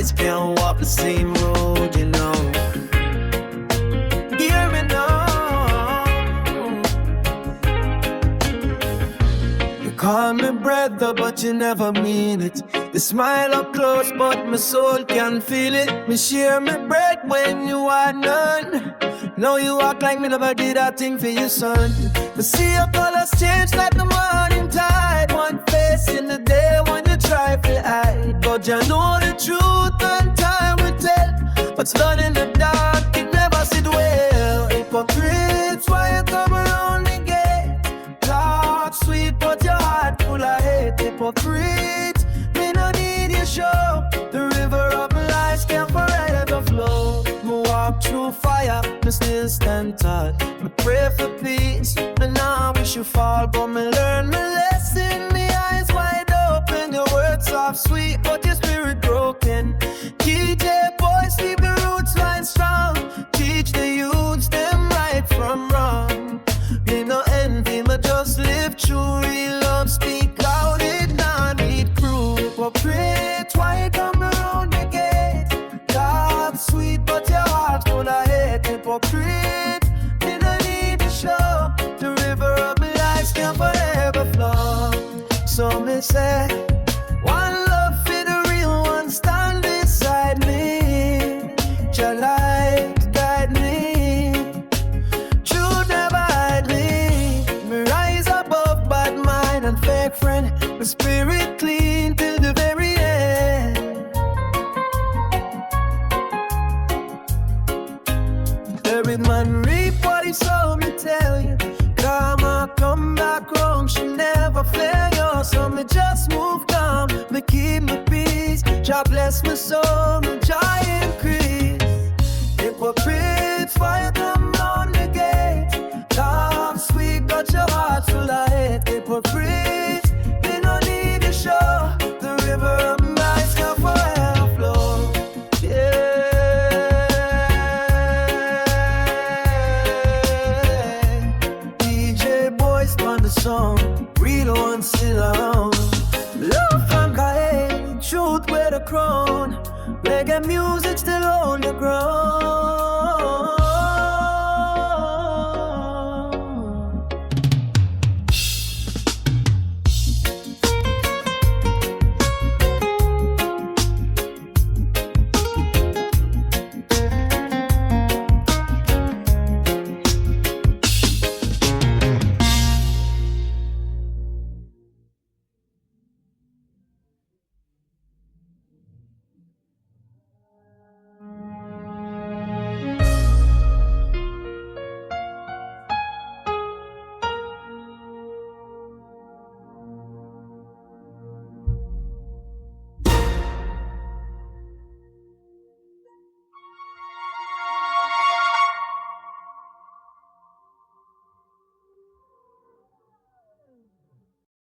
eyes can't walk the same road, you know. Hear me now. You call me brother, but you never mean it. You smile up close, but my soul can feel it. Me share my bread when you are none. Now you act like me never did a thing for you, son. Me see your colors change like the morning tide. One face in the day when you try to hide. But you know the truth and time will tell. What's done in the dark, it never sit well. Hypocrites, why you come around the gate? Talk sweet, but your heart full of hate. Hypocrites, me no need your show. The river of life can forever flow. Me walk through fire, me still stand tall. Me pray for peace, and now I wish you fall. But me learn my lesson, me eyes wide open. Your words soft, sweet, but your spirit broken. DJ boys, keep the roots line strong. Teach the youths them right from wrong. Me no envy, me just live true. Real love speak out, it not need crew. Hypocrite, why you come around the gate? Talk sweet, but your heart full of hate. Hypocrite, me no need to show. The river of my life can forever flow. So me say, one love for the real one, stand beside me. Your light guide me. Truth never hide me. Me rise above bad mind and fake friend. My spirit clean till the very end. Every man reap what he sow, me tell you. Karma come back home, she never fail you. So me just move calm, me keep my peace. God bless my soul, me